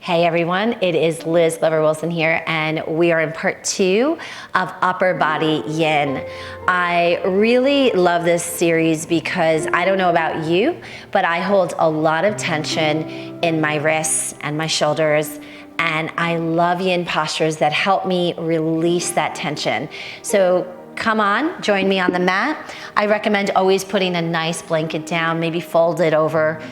Hey everyone, it is Liz Lover Wilson here, and we are in part 2 of Upper Body Yin. I really love this series because I don't know about you, but I hold a lot of tension in my wrists and my shoulders, and I love yin postures that help me release that tension. So come on, join me on the mat. I recommend always putting a nice blanket down, maybe fold it over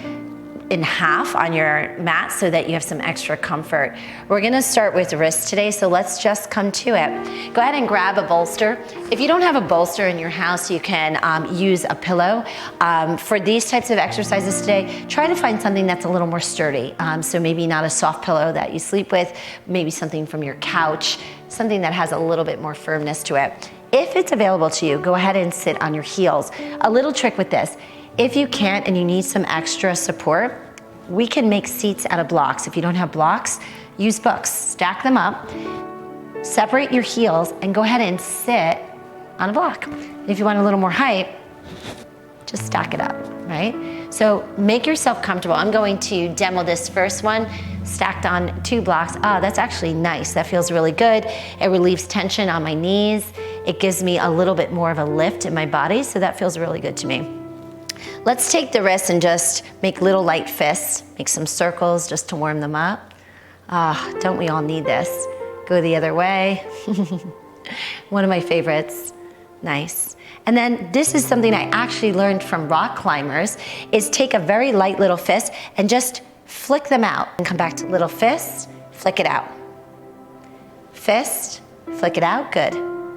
in half on your mat so that you have some extra comfort. We're gonna start with wrists today, so let's just come to it. Go ahead and grab a bolster. If you don't have a bolster in your house, you can use a pillow. For these types of exercises today, try to find something that's a little more sturdy. So maybe not a soft pillow that you sleep with, maybe something from your couch, something that has a little bit more firmness to it. If it's available to you, go ahead and sit on your heels. A little trick with this, if you can't and you need some extra support, we can make seats out of blocks. If you don't have blocks, use books, stack them up, separate your heels, and go ahead and sit on a block. If you want a little more height, just stack it up, right? So make yourself comfortable. I'm going to demo this first one, stacked on 2 blocks. Oh, that's actually nice. That feels really good. It relieves tension on my knees. It gives me a little bit more of a lift in my body, so that feels really good to me. Let's take the wrists and just make little light fists, make some circles just to warm them up. Don't we all need this? Go the other way. One of my favorites. Nice. And then this is something I actually learned from rock climbers, is take a very light little fist and just flick them out and come back to little fists, flick it out. Fist, flick it out, good.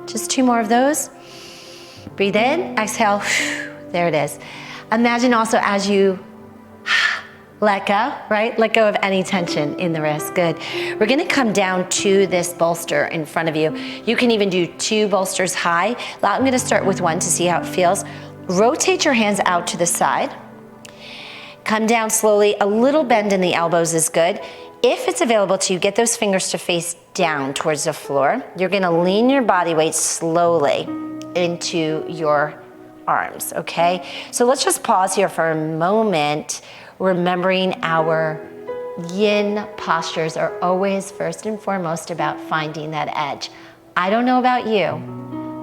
Just 2 more of those. Breathe in, exhale, there it is. Imagine also as you let go, right? Let go of any tension in the wrist, good. We're gonna come down to this bolster in front of you. You can even do 2 bolsters high. I'm gonna start with 1 to see how it feels. Rotate your hands out to the side. Come down slowly, a little bend in the elbows is good. If it's available to you, get those fingers to face down towards the floor. You're gonna lean your body weight slowly into your arms, okay? So let's just pause here for a moment, remembering our yin postures are always first and foremost about finding that edge. I don't know about you,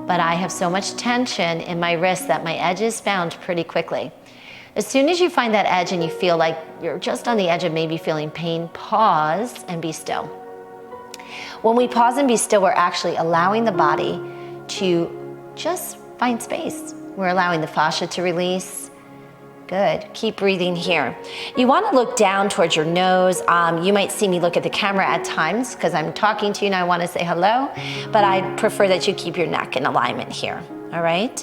but I have so much tension in my wrist that my edge is found pretty quickly. As soon as you find that edge and you feel like you're just on the edge of maybe feeling pain, pause and be still. When we pause and be still, we're actually allowing the body to just find space. We're allowing the fascia to release. Good, keep breathing here. You wanna look down towards your nose. You might see me look at the camera at times because I'm talking to you and I wanna say hello, but I prefer that you keep your neck in alignment here, all right?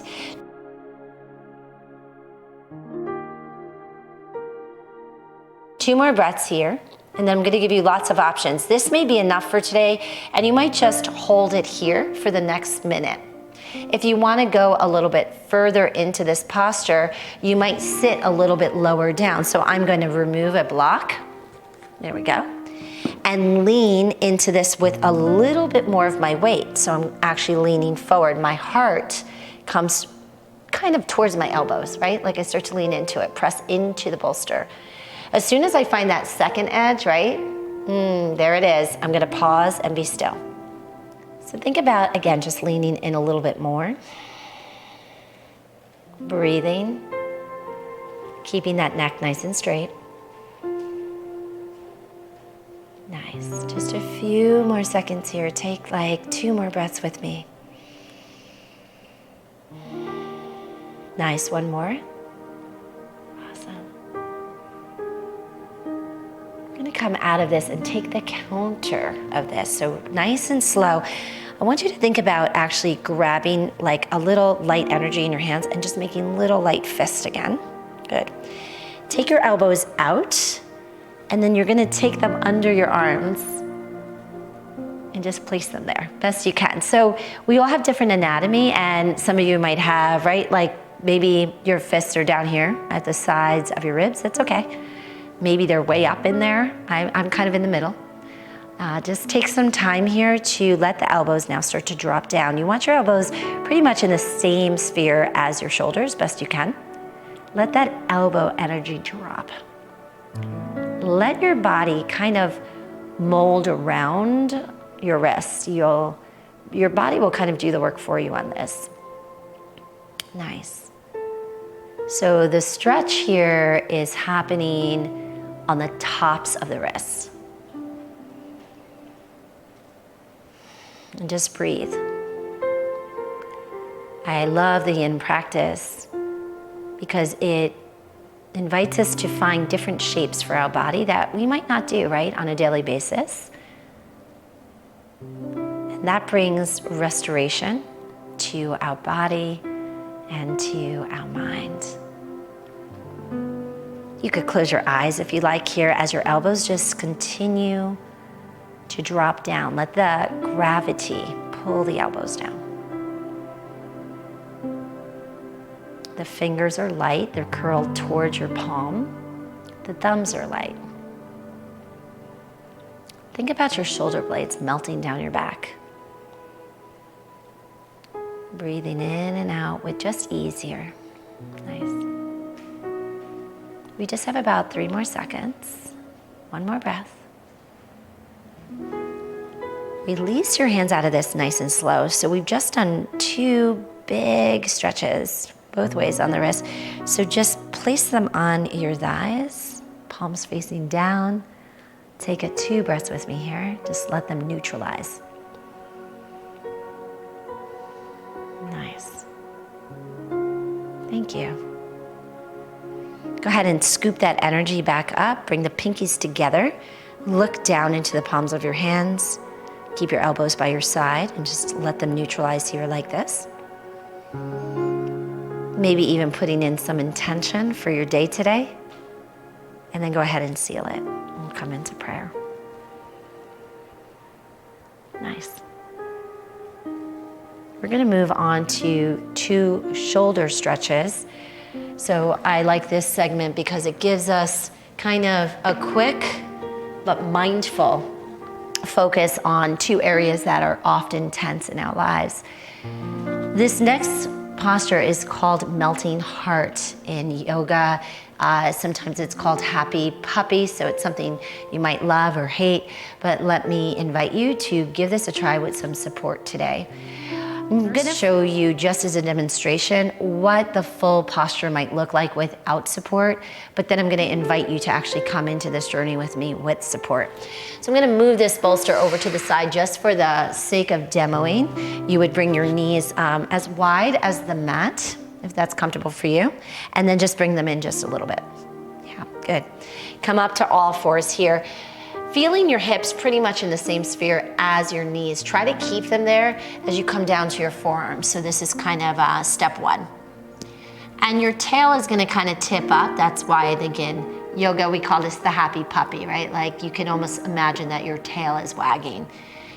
Two more breaths here, and then I'm gonna give you lots of options. This may be enough for today, and you might just hold it here for the next minute. If you want to go a little bit further into this posture, you might sit a little bit lower down. So I'm going to remove a block. There we go. And lean into this with a little bit more of my weight. So I'm actually leaning forward. My heart comes kind of towards my elbows, right? Like I start to lean into it, press into the bolster. As soon as I find that second edge, right? There it is. I'm going to pause and be still. So think about, again, just leaning in a little bit more. Breathing. Keeping that neck nice and straight. Nice. Just a few more seconds here. Take like 2 more breaths with me. Nice. 1 more. Awesome. I'm going to come out of this and take the counter of this. So nice and slow. I want you to think about actually grabbing like a little light energy in your hands and just making little light fists again. Good. Take your elbows out, and then you're gonna take them under your arms and just place them there, best you can. So we all have different anatomy, and some of you might have, right, like maybe your fists are down here at the sides of your ribs. That's okay. Maybe they're way up in there. I'm kind of in the middle. Just take some time here to let the elbows now start to drop down. You want your elbows pretty much in the same sphere as your shoulders, best you can. Let that elbow energy drop. Let your body kind of mold around your wrists. Your body will kind of do the work for you on this. Nice. So the stretch here is happening on the tops of the wrists. And just breathe. I love the yin practice because it invites us to find different shapes for our body that we might not do, right, on a daily basis. And that brings restoration to our body and to our mind. You could close your eyes if you like here as your elbows just continue to drop down. Let the gravity pull the elbows down. The fingers are light, they're curled towards your palm. The thumbs are light. Think about your shoulder blades melting down your back. Breathing in and out with just ease here. Nice. We just have about 3 more seconds. 1 more breath. Release your hands out of this nice and slow. So we've just done 2 big stretches both ways on the wrist. So just place them on your thighs, palms facing down. Take 2 breaths with me here. Just let them neutralize. Nice. Thank you. Go ahead and scoop that energy back up. Bring the pinkies together. Look down into the palms of your hands. Keep your elbows by your side and just let them neutralize here like this. Maybe even putting in some intention for your day today. And then go ahead and seal it. We'll come into prayer. Nice. We're gonna move on to 2 shoulder stretches. So I like this segment because it gives us kind of a quick but mindful focus on 2 areas that are often tense in our lives. This next posture is called melting heart in yoga. Sometimes it's called happy puppy, so it's something you might love or hate, but let me invite you to give this a try with some support today. I'm gonna show you just as a demonstration what the full posture might look like without support, but then I'm gonna invite you to actually come into this journey with me with support. So I'm gonna move this bolster over to the side just for the sake of demoing. You would bring your knees as wide as the mat, if that's comfortable for you, and then just bring them in just a little bit. Yeah, good. Come up to all fours here. Feeling your hips pretty much in the same sphere as your knees. Try to keep them there as you come down to your forearms. So this is kind of step 1. And your tail is gonna kind of tip up. That's why I think in yoga we call this the happy puppy, right? Like you can almost imagine that your tail is wagging.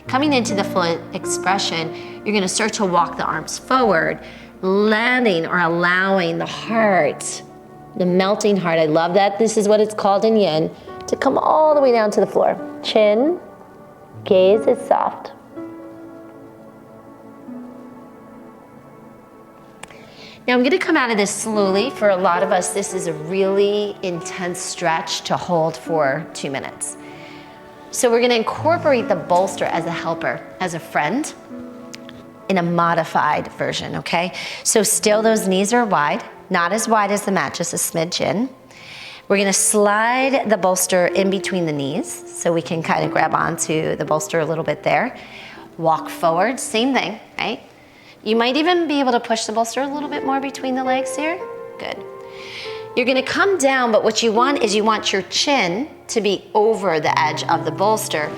Coming into the full expression, you're gonna start to walk the arms forward, landing or allowing the heart, the melting heart. I love that this is what it's called in yin, to come all the way down to the floor. Chin, gaze is soft. Now I'm gonna come out of this slowly. For a lot of us, this is a really intense stretch to hold for 2 minutes. So we're gonna incorporate the bolster as a helper, as a friend, in a modified version, okay? So still those knees are wide, not as wide as the mat, just a smidge in. We're gonna slide the bolster in between the knees so we can kind of grab onto the bolster a little bit there. Walk forward, same thing, right? You might even be able to push the bolster a little bit more between the legs here. Good. You're gonna come down, but what you want is you want your chin to be over the edge of the bolster.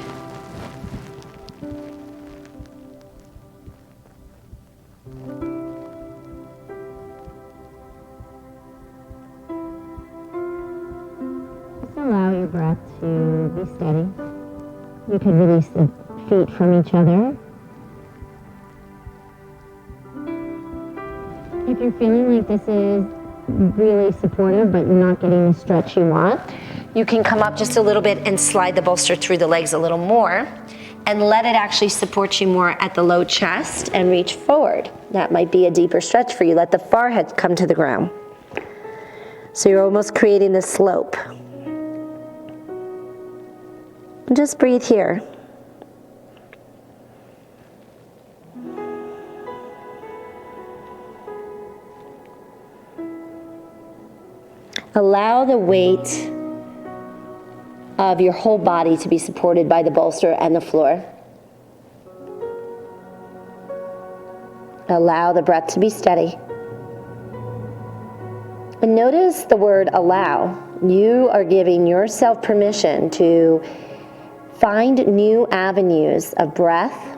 Allow your breath to be steady. You can release the feet from each other. If you're feeling like this is really supportive but you're not getting the stretch you want, you can come up just a little bit and slide the bolster through the legs a little more and let it actually support you more at the low chest and reach forward. That might be a deeper stretch for you. Let the forehead come to the ground. So you're almost creating this slope. And just breathe here. Allow the weight of your whole body to be supported by the bolster and the floor. Allow the breath to be steady. And notice the word allow. You are giving yourself permission to find new avenues of breath,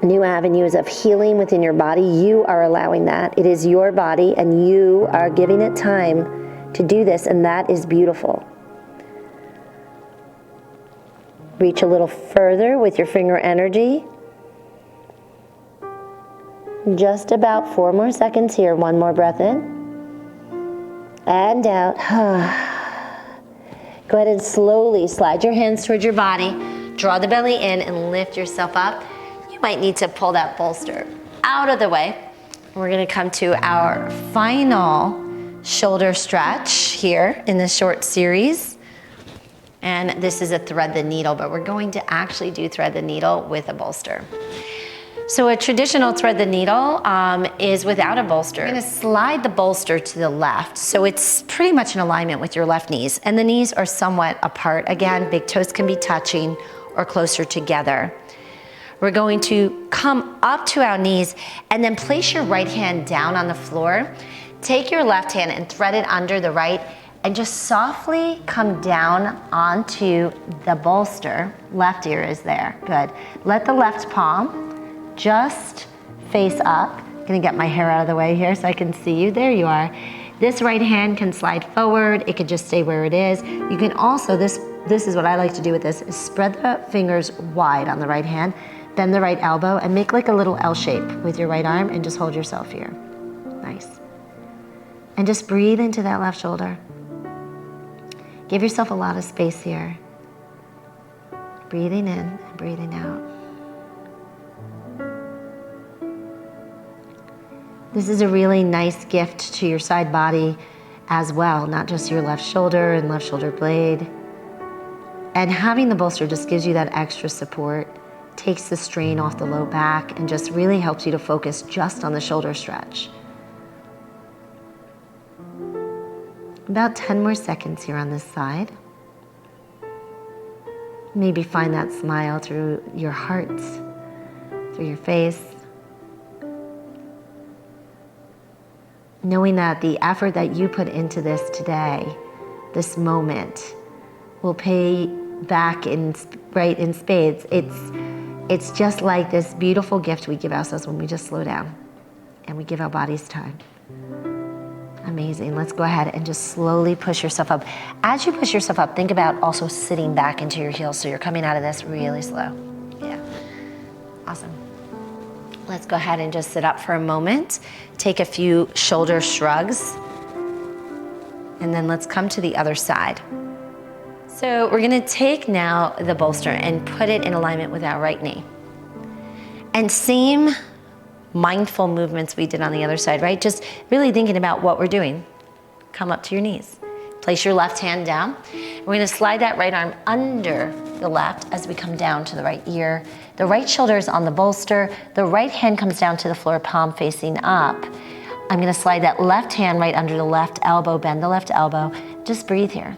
new avenues of healing within your body. You are allowing that. It is your body and you are giving it time to do this, and that is beautiful. Reach a little further with your finger energy. Just about 4 more seconds here. 1 more breath in. And out. Go ahead and slowly slide your hands towards your body. Draw the belly in and lift yourself up. You might need to pull that bolster out of the way. We're gonna come to our final shoulder stretch here in this short series. And this is a thread the needle, but we're going to actually do thread the needle with a bolster. So a traditional thread the needle is without a bolster. You're gonna slide the bolster to the left, so it's pretty much in alignment with your left knees, and the knees are somewhat apart. Again, big toes can be touching or closer together. We're going to come up to our knees and then place your right hand down on the floor. Take your left hand and thread it under the right, and just softly come down onto the bolster. Left ear is there, good. Let the left palm just face up. I'm gonna get my hair out of the way here so I can see you. There you are. This right hand can slide forward. It could just stay where it is. You can also, this is what I like to do with this, is spread the fingers wide on the right hand, bend the right elbow, and make like a little L shape with your right arm and just hold yourself here. Nice. And just breathe into that left shoulder. Give yourself a lot of space here. Breathing in and breathing out. This is a really nice gift to your side body as well, not just your left shoulder and left shoulder blade. And having the bolster just gives you that extra support, takes the strain off the low back, and just really helps you to focus just on the shoulder stretch. About 10 more seconds here on this side. Maybe find that smile through your heart, through your face. Knowing that the effort that you put into this today, this moment, will pay back in spades. It's just like this beautiful gift we give ourselves when we just slow down and we give our bodies time. Amazing. Let's go ahead and just slowly push yourself up. As you push yourself up, think about also sitting back into your heels so you're coming out of this really slow. Yeah. Awesome. Let's go ahead and just sit up for a moment. Take a few shoulder shrugs. And then let's come to the other side. So we're gonna take now the bolster and put it in alignment with our right knee. And same mindful movements we did on the other side, right? Just really thinking about what we're doing. Come up to your knees. Place your left hand down. We're gonna slide that right arm under the left as we come down to the right ear. The right shoulder is on the bolster. The right hand comes down to the floor, palm facing up. I'm gonna slide that left hand right under the left elbow, bend the left elbow. Just breathe here.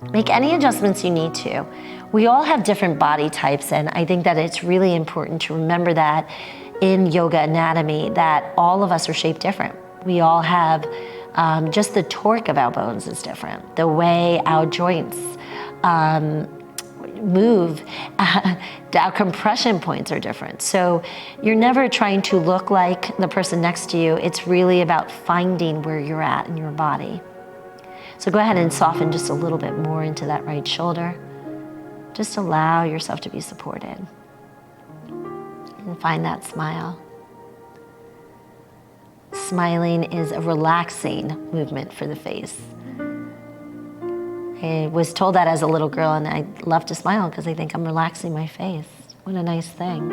Make any adjustments you need to. We all have different body types, and I think that it's really important to remember that in yoga anatomy, that all of us are shaped different. We all have just the torque of our bones is different. The way our joints move, our compression points are different. So you're never trying to look like the person next to you. It's really about finding where you're at in your body. So go ahead and soften just a little bit more into that right shoulder. Just allow yourself to be supported. And find that smile. Smiling is a relaxing movement for the face. I was told that as a little girl, and I love to smile because I think I'm relaxing my face. What a nice thing.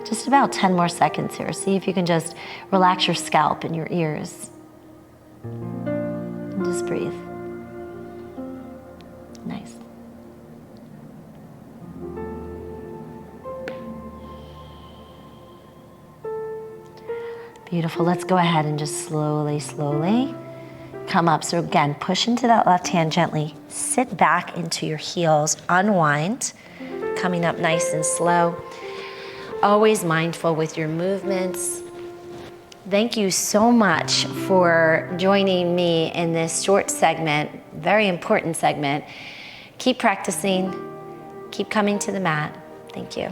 Just about 10 more seconds here. See if you can just relax your scalp and your ears. And just breathe. Nice. Beautiful. Let's go ahead and just slowly, slowly come up. So again, push into that left hand gently. Sit back into your heels, unwind, coming up nice and slow. Always mindful with your movements. Thank you so much for joining me in this short segment, very important segment. Keep practicing, keep coming to the mat. Thank you.